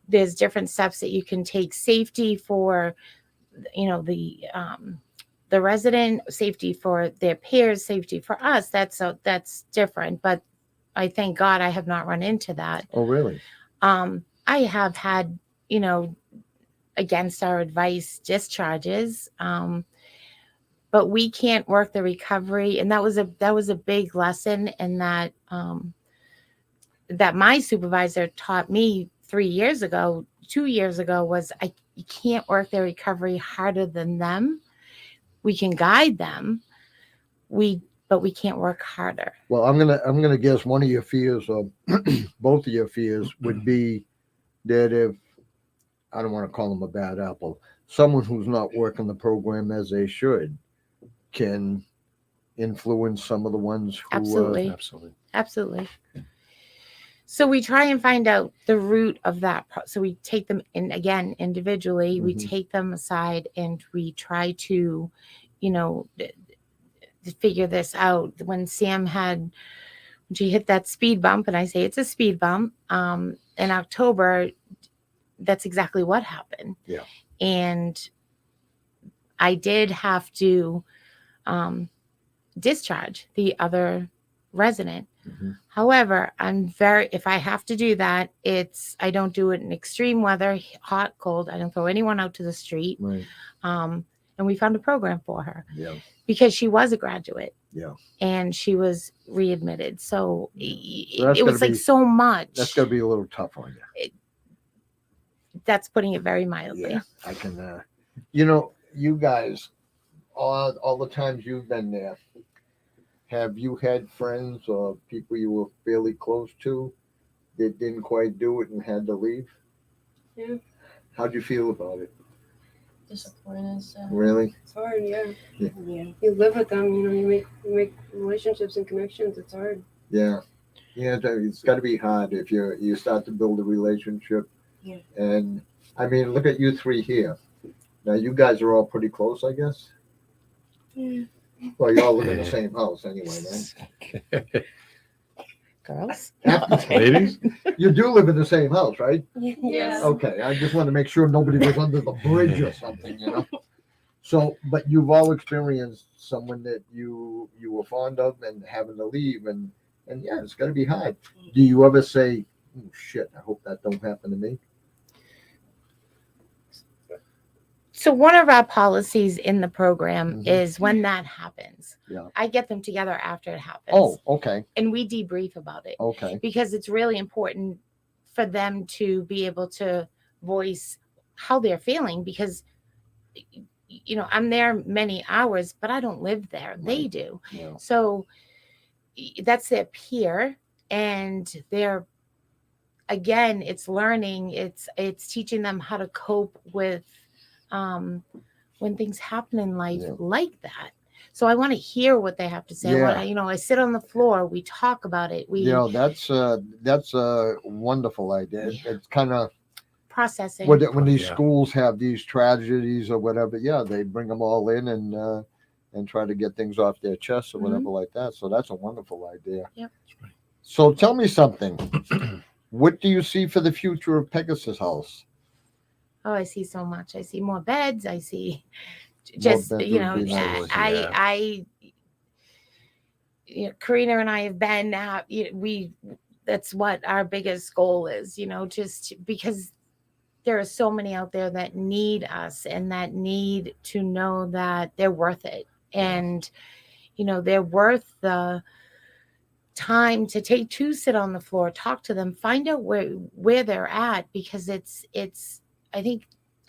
There's different steps that you can take. Safety for, the resident, safety for their peers, safety for us. That's different. But I thank God I have not run into that. Oh, really? I have had, against our advice discharges, but we can't work the recovery. And that was a big lesson. And that my supervisor taught me 2 years ago, was you can't work their recovery harder than them. We can guide them, but we can't work harder. Well, I'm gonna guess one of your fears, or both of your fears, would be that if, I don't want to call them a bad apple, someone who's not working the program as they should can influence some of the ones who Absolutely. Absolutely. So we try and find out the root of that. So we take them in again individually. We take them aside and we try to, figure this out. When she hit that speed bump, and I say it's a speed bump, in October, that's exactly what happened. Yeah. And I did have to discharge the other resident. However, if I have to do that, I don't do it in extreme weather, hot, cold. I don't throw anyone out to the street. Right. And we found a program for her. Yeah. Because she was a graduate. Yeah. And she was readmitted. So that's it was like so much. That's going to be a little tough on you. That's putting it very mildly. Yeah, I can. You guys, all the times you've been there, have you had friends or people you were fairly close to that didn't quite do it and had to leave? Yeah. How'd you feel about it? Disappointed. Really? It's hard, yeah. Yeah. You live with them, you make relationships and connections. It's hard. Yeah. Yeah, it's got to be hard if you start to build a relationship. Yeah. And I mean, look at you 3 here. Now you guys are all pretty close, I guess. Yeah. Well, you all live in the same house anyway, right? Girls? Ladies? You do live in the same house, right? Yes. Okay, I just want to make sure nobody was under the bridge or something, So, but you've all experienced someone that you were fond of and having to leave, and yeah, it's got to be hard. Do you ever say, "Oh shit, I hope that don't happen to me"? So one of our policies in the program Mhm. is when that happens, Yeah. I get them together after it happens. Oh, okay. And we debrief about it Okay. because it's really important for them to be able to voice how they're feeling, because I'm there many hours, but I don't live there. They Right. do. Yeah. So that's their peer, and they're, again, it's learning, it's teaching them how to cope with when things happen in life Yeah. like that. So I want to hear what they have to say. Yeah. I sit on the floor, we talk about it, we That's a wonderful idea. Yeah. It's kind of processing. when these Yeah. schools have these tragedies or whatever. Yeah, they bring them all in and try to get things off their chest or whatever like that. So that's a wonderful idea. Yep. So tell me something. What do you see for the future of Pegasus House? Oh, I see so much. I see more beds. I see More just, beds you would know, be nice. I Karina and I have been that's what our biggest goal is, just because there are so many out there that need us and that need to know that they're worth it. And, they're worth the time to sit on the floor, talk to them, find out where they're at, because I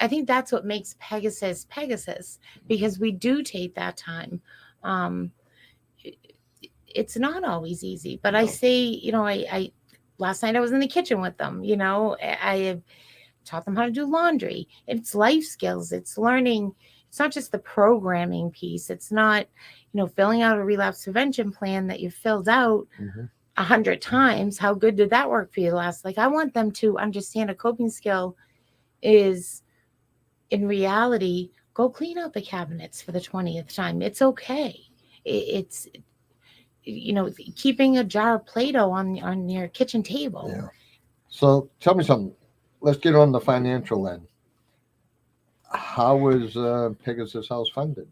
think that's what makes Pegasus, because we do take that time. It's not always easy, but I say, I last night I was in the kitchen with them, I have taught them how to do laundry. It's life skills. It's learning. It's not just the programming piece. It's not, filling out a relapse prevention plan that you've filled out 100 times. How good did that work for you last? Like, I want them to understand a coping skill is, in reality, go clean out the cabinets for the 20th time. It's okay. It's keeping a jar of Play-Doh on your kitchen table. Yeah. So tell me something. Let's get on the financial end. How is Pegasus House funded?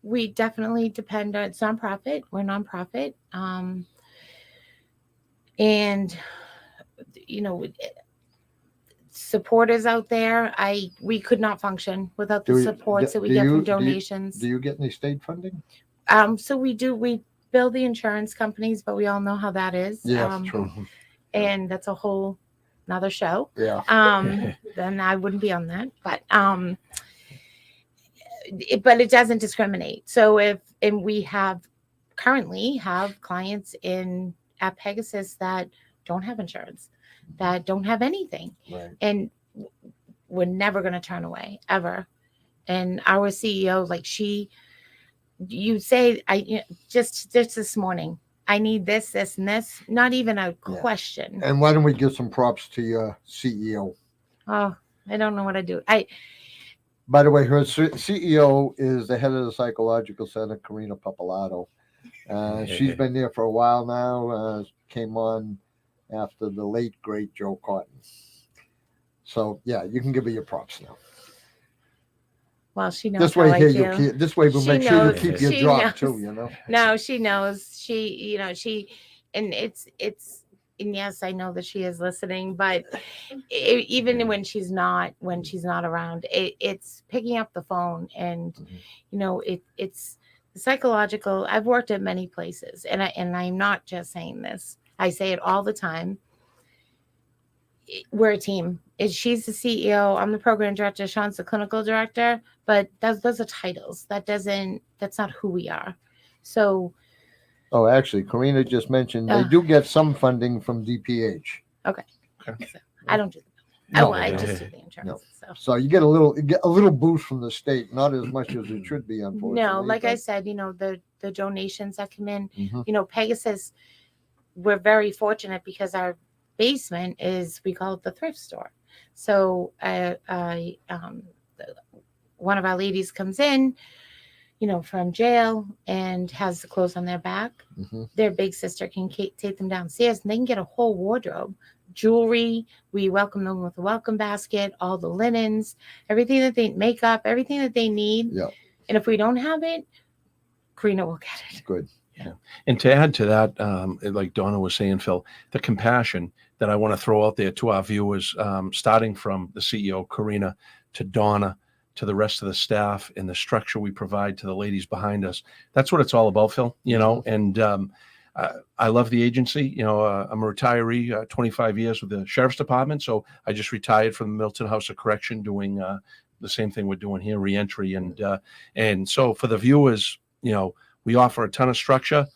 We definitely depend on, it's nonprofit. We're nonprofit. And, supporters out there, we could not function without the supports that we get from donations. Do you get any state funding? So we bill the insurance companies, but we all know how that is. Yeah, true. And that's a whole another show. Yeah. Then I wouldn't be on that. But but it doesn't discriminate. So we currently have clients at Pegasus that don't have insurance, that don't have anything, Right. and we're never going to turn away, ever. And our CEO, you say, just this morning, I need this, and this, not even a question. And why don't we give some props to your CEO? Oh, I don't know what I do. By the way, her CEO is the head of the Psychological Center, Karina Papalato. She's been there for a while now. Came on after the late, great Joe Cotton. So, yeah, you can give her your props now. Well, she knows this way, how I feel. This way, we'll make sure you keep your job knows. too. No, she knows. And and yes, I know that she is listening, but even when she's not around, it's picking up the phone, and it's the psychological. I've worked at many places, and I'm not just saying this. I say it all the time. We're a team. She's the CEO. I'm the program director. Sean's the clinical director. But those are titles. That's not who we are. So. Oh, actually, Karina just mentioned they do get some funding from DPH. Okay. So, I don't do that. No. I just do the insurance. No. So you get a little boost from the state, not as much as it should be, unfortunately. No, like I said, the donations that come in, Pegasus, we're very fortunate because our basement we call it the thrift store. So one of our ladies comes in, from jail and has the clothes on their back. Their big sister can take them downstairs and they can get a whole wardrobe, jewelry. We welcome them with a welcome basket, all the linens, everything that they makeup, everything that they need. Yeah. And if we don't have it, Karina will get it. Good. Yeah. And to add to that, like Donna was saying, Phil, the compassion that I want to throw out there to our viewers, starting from the CEO, Karina, to Donna, to the rest of the staff and the structure we provide to the ladies behind us. That's what it's all about, Phil, and I love the agency. I'm a retiree, 25 years with the Sheriff's Department. So I just retired from the Milton House of Correction doing the same thing we're doing here, reentry. And so for the viewers, we offer a ton of structure,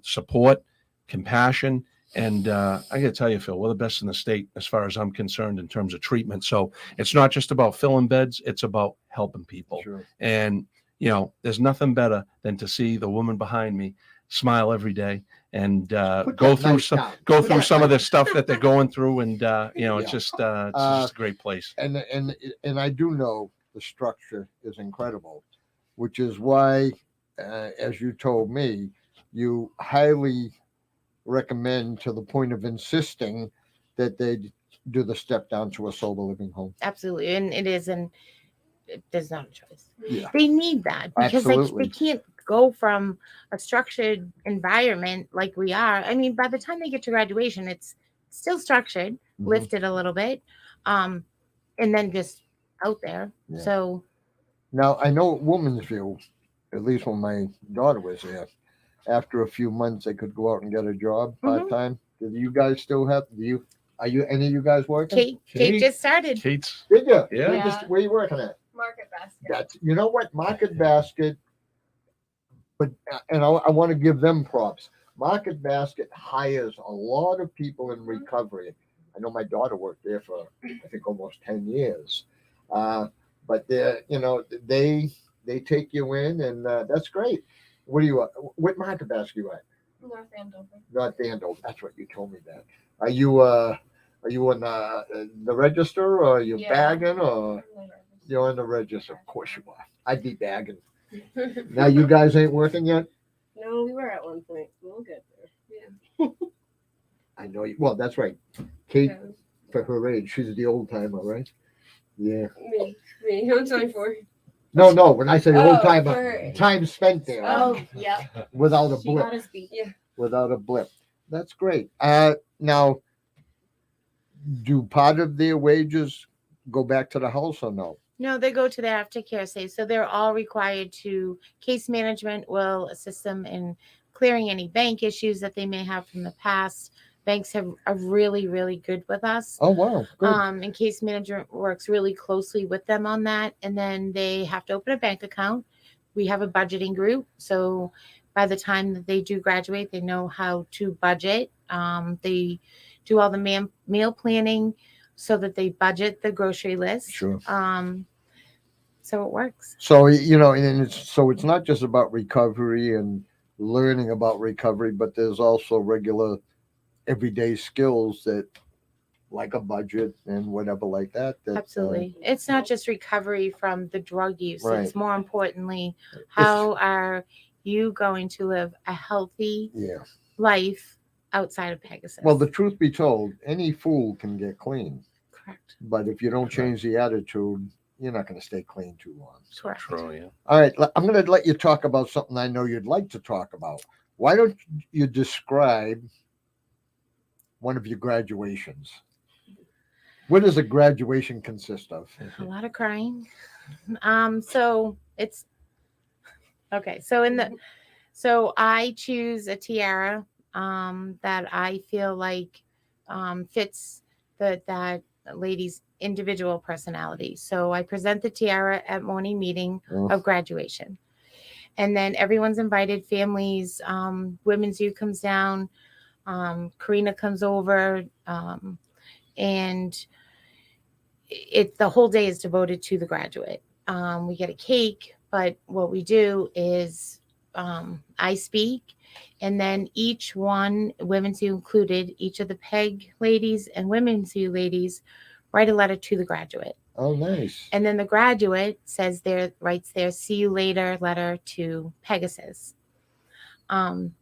support, compassion. And I got to tell you, Phil, we're the best in the state as far as I'm concerned in terms of treatment. So it's not just about filling beds. It's about helping people. Sure. And, there's nothing better than to see the woman behind me smile every day and go through some of the stuff that they're going through. And, it's just a great place. And I do know the structure is incredible, which is why, as you told me, you highly recommend to the point of insisting that they do the step down to a sober living home. Absolutely. And it is, and there's not a choice. Yeah. They need that because they can't go from a structured environment like we are. I mean, by the time they get to graduation, it's still structured, lifted a little bit, and then just out there. Yeah. So now I know at Woman's View, at least when my daughter was there, after a few months they could go out and get a job part-time. Do you guys still have? Are you any of you guys working? Kate just started. Kate's. Did you? Yeah. Where are you working at? Market Basket. That's, you know what, Market Basket. But and I want to give them props. Market Basket hires a lot of people in recovery. I know my daughter worked there for I think almost 10 years. But they take you in, and that's great. What Market Basket you at? North Andover. North Andover. That's what you told me that. Are you on the register, or are you bagging, or you're on the register? Of course you are. I'd be bagging. Now you guys ain't working yet? No, we were at one point. We'll get there. Yeah. I know you. Well, that's right. Kate, for her age, she's the old timer, right? Yeah. Me. I'm 24. No. When I say old timer, for- time spent there. Oh, yeah. Without a She blip. got us beat. Yeah. Without a blip. That's great. Now, do part of their wages go back to the house or no? No, they go to the aftercare safe. So they're all required to, case management will assist them in clearing any bank issues that they may have from the past. Banks are really, really good with us. Oh, wow. Good. And case management works really closely with them on that. And then they have to open a bank account. We have a budgeting group. So by the time that they do graduate, they know how to budget. They do all the meal planning so that they budget the grocery list. Sure. So it works. So, and it's not just about recovery and learning about recovery, but there's also regular everyday skills that, like a budget and whatever like that. Absolutely. It's not just recovery from the drug use. Right. It's more importantly, how are you going to live a healthy life outside of Pegasus? Well, the truth be told, any fool can get clean. Correct. But if you don't change the attitude, you're not going to stay clean too long. Correct. True, yeah. All right, I'm going to let you talk about something I know you'd like to talk about. Why don't you describe one of your graduations? What does a graduation consist of? A lot of crying. So it's okay. So I choose a tiara that I feel like fits that lady's individual personality. So I present the tiara at morning meeting of graduation. And then everyone's invited, families, Women's U comes down, Karina comes over, and the whole day is devoted to the graduate. We get a cake, but what we do is I speak, and then each one, Women's U included, each of the PEG ladies and Women's U ladies write a letter to the graduate. Oh, nice. And then the graduate writes their see you later letter to Pegasus. And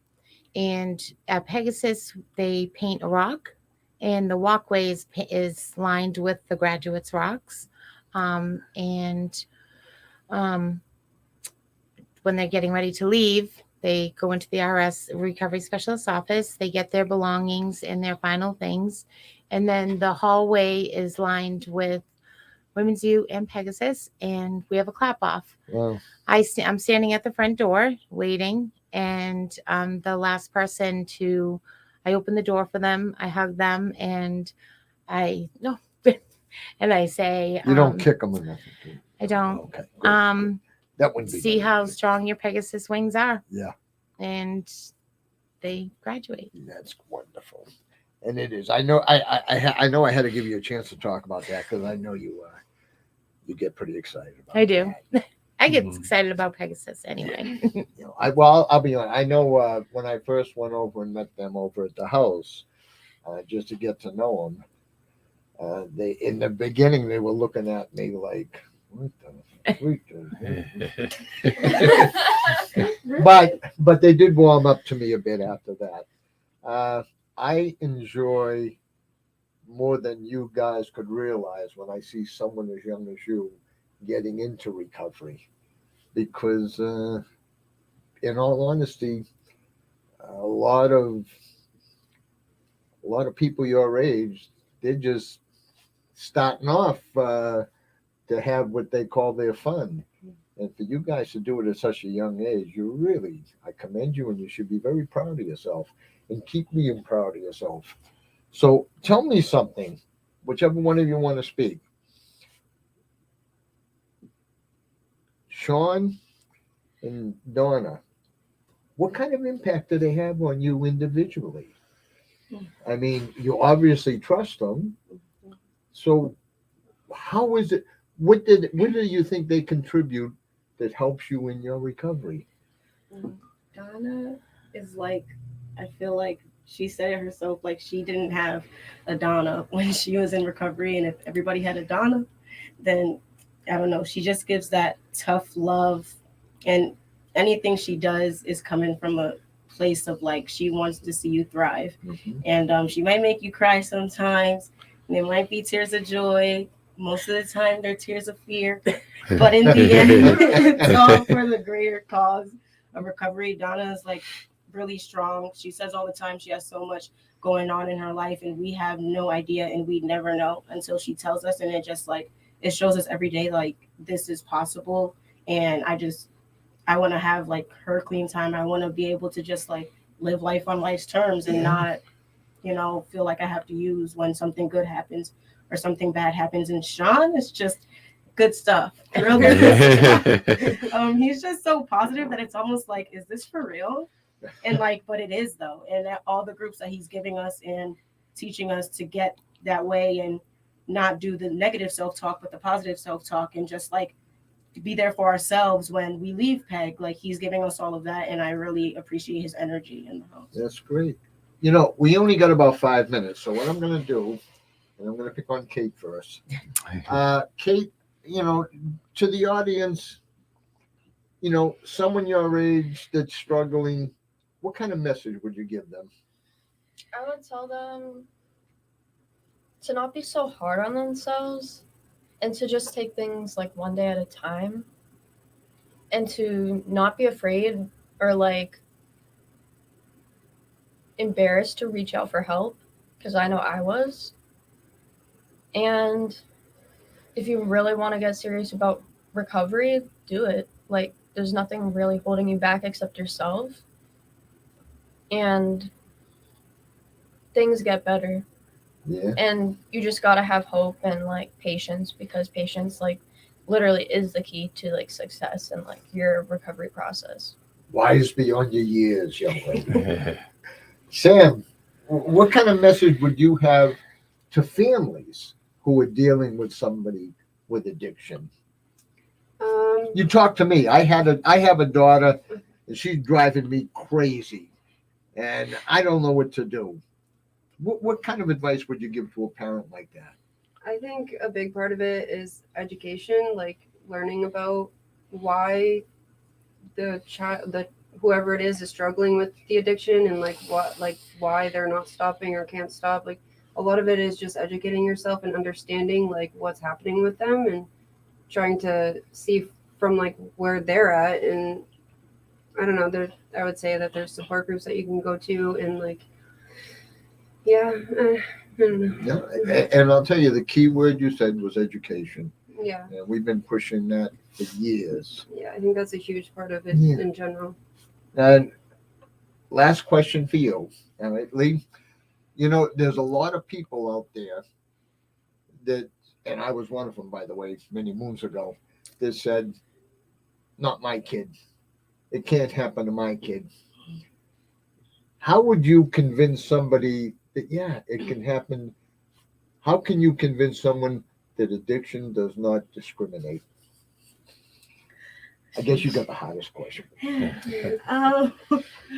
at Pegasus, they paint a rock, and the walkway is lined with the graduate's rocks. And when they're getting ready to leave, they go into the RS Recovery Specialist office. They get their belongings and their final things. And then the hallway is lined with Women's U and Pegasus, and we have a clap off. Wow. I'm standing at the front door waiting, and the last person to, I open the door for them, I hug them, and no, and I say, You don't kick them or nothing, do you? I don't. Okay. Good, good. That wouldn't be See very how good. strong your Pegasus wings are, Yeah, and they graduate. that's wonderful. And it is. I know. I know. I had to give you a chance to talk about that because I know you get pretty excited about. I do. that. I get Mhm. excited about Pegasus anyway. You know, I'll be honest. I know when I first went over and met them over at the house, just to get to know them. They in the beginning they were looking at me like, what the freak is this?" but they did warm up to me a bit after that. I enjoy more than you guys could realize when I see someone as young as you getting into recovery, because in all honesty, a lot of people your age, they're just starting off to have what they call their fun. And for you guys to do it at such a young age, I commend you, and you should be very proud of yourself and keep being proud of yourself. So tell me something, whichever one of you want to speak. Sean and Donna, what kind of impact do they have on you individually? I mean, you obviously trust them. So how is it, what do you think they contribute that helps you in your recovery? Donna is like, I feel like she said it herself, like she didn't have a Donna when she was in recovery. And if everybody had a Donna, then I don't know, she just gives that tough love. And anything she does is coming from a place of like, she wants to see you thrive. Mm-hmm. And she might make you cry sometimes. And there might be tears of joy. Most of the time, they're tears of fear. But in the end, it's all for the greater cause of recovery. Donna is like really strong. She says all the time she has so much going on in her life, and we have no idea, and we never know until she tells us. And it just like, it shows us every day like this is possible. And I want to have like her clean time. I want to be able to just like live life on life's terms and not, feel like I have to use when something good happens or something bad happens. And Sean is just good stuff. Real good stuff. He's just so positive that it's almost like, is this for real? And like, but it is though. And all the groups that he's giving us and teaching us to get that way and not do the negative self-talk, but the positive self-talk, and just like be there for ourselves when we leave PEG. Like he's giving us all of that. And I really appreciate his energy in the house. That's great. We only got about 5 minutes. So what I'm going to do, and I'm going to pick on Kate first. Kate, to the audience, someone your age that's struggling, what kind of message would you give them? I would tell them to not be so hard on themselves and to just take things like one day at a time and to not be afraid or like embarrassed to reach out for help, because I know I was. And if you really want to get serious about recovery, do it. Like there's nothing really holding you back except yourself. And things get better. Yeah. And you just got to have hope and like patience, because patience like literally is the key to like success and like your recovery process. Wise beyond your years, young lady. Sam, what kind of message would you have to families who are dealing with somebody with addiction? You talk to me. I have a daughter, and she's driving me crazy, and I don't know what to do. What kind of advice would you give to a parent like that? I think a big part of it is education, like learning about why the whoever it is struggling with the addiction, and why they're not stopping or can't stop. Like a lot of it is just educating yourself and understanding like what's happening with them and trying to see from like where they're at. And I don't know, I would say that there's support groups that you can go to, and like, yeah, I don't know. Yeah, and I'll tell you, the key word you said was education. Yeah. And we've been pushing that for years. Yeah, I think that's a huge part of it Yeah. in general. And last question for you, all right, Lee. You know, there's a lot of people out there that, and I was one of them, by the way, many moons ago, that said, not my kid. It can't happen to my kid. How would you convince somebody that, yeah, it can happen? How can you convince someone that addiction does not discriminate? I guess you got the hardest question.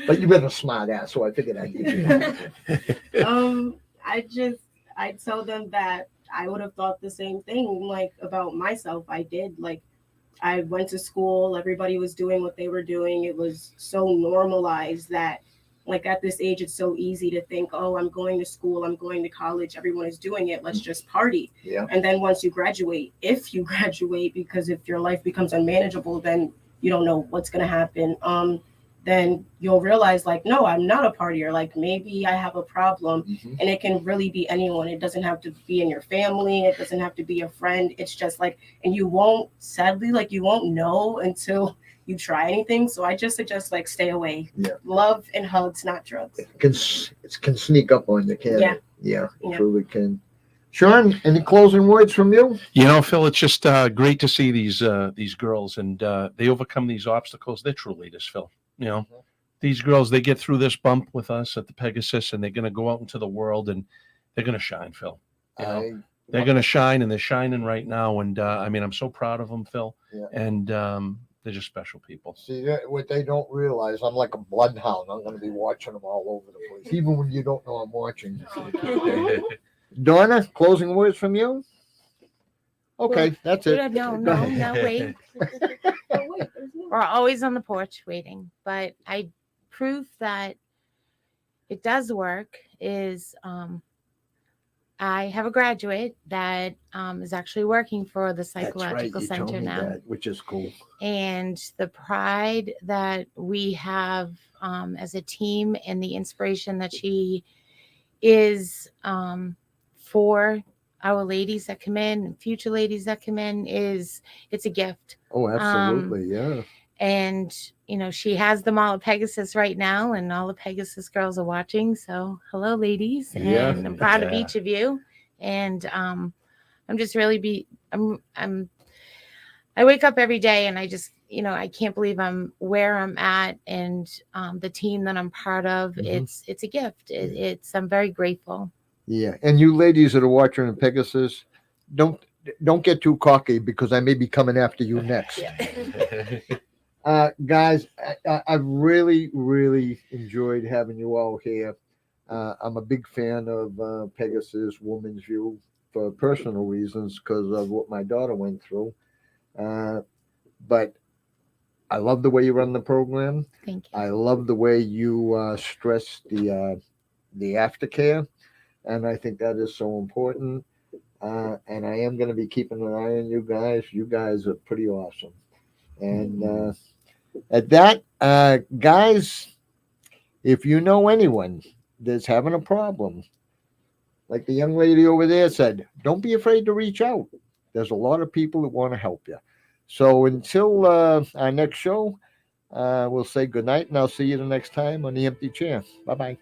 But you've been a smart ass, so I figured I'd give you that. I tell them that I would have thought the same thing, like, about myself. I did. Like, I went to school, everybody was doing what they were doing. It was so normalized that, like, at this age, it's so easy to think, oh, I'm going to school, I'm going to college, everyone is doing it, let's just party. Yeah. And then once you graduate, if you graduate, because if your life becomes unmanageable, then you don't know what's going to happen. Then you'll realize, like, no, I'm not a partier. Like, maybe I have a problem. Mhm. And it can really be anyone. It doesn't have to be in your family. It doesn't have to be a friend. It's just like, and you won't, sadly, like, you won't know until you try anything. So I just suggest, like, stay away. Yeah. Love and hugs, not drugs. It can sneak up on you, can't Yeah. it? Yeah, it Yeah. truly can. Sean, any closing words from you? You know, Phil, it's just great to see these girls, and they overcome these obstacles. They're true leaders, Phil. You know, these girls, they get through this bump with us at the Pegasus, and they're going to go out into the world, and they're going to shine, Phil. You know, they're going to shine, and they're shining right now. And I mean, I'm so proud of them, Phil. Yeah. And they're just special people. See, what they don't realize, I'm like a bloodhound. I'm going to be watching them all over the place, even when you don't know I'm watching. Donna, closing words from you? Okay, that's it. No, Go ahead. no, wait. We're always on the porch waiting. But proof that it does work is I have a graduate that is actually working for the psychological That's right, you told center me now. that, which is cool. And the pride that we have as a team and the inspiration that she is for our ladies that come in and future ladies that come in it's a gift. Oh, absolutely, yeah. And you know, she has them all at Pegasus right now, and all the Pegasus girls are watching. So hello, ladies. Yeah. And I'm proud of each of you. And I'm just really I wake up every day and I just, you know, I can't believe I'm where I'm at, and the team that I'm part of. Mhm. It's a gift. I'm very grateful. Yeah, and you ladies that are watching in Pegasus, don't get too cocky, because I may be coming after you next. Guys, I've really, really enjoyed having you all here. I'm a big fan of Pegasus Women's View for personal reasons, because of what my daughter went through. But I love the way you run the program. Thank you. I love the way you stress the aftercare, and I think that is so important. And I am going to be keeping an eye on you guys. You guys are pretty awesome. And at that, guys, if you know anyone that's having a problem, like the young lady over there said, don't be afraid to reach out. There's a lot of people that want to help you. So until our next show, we'll say good night, and I'll see you the next time on The Empty Chair. Bye-bye.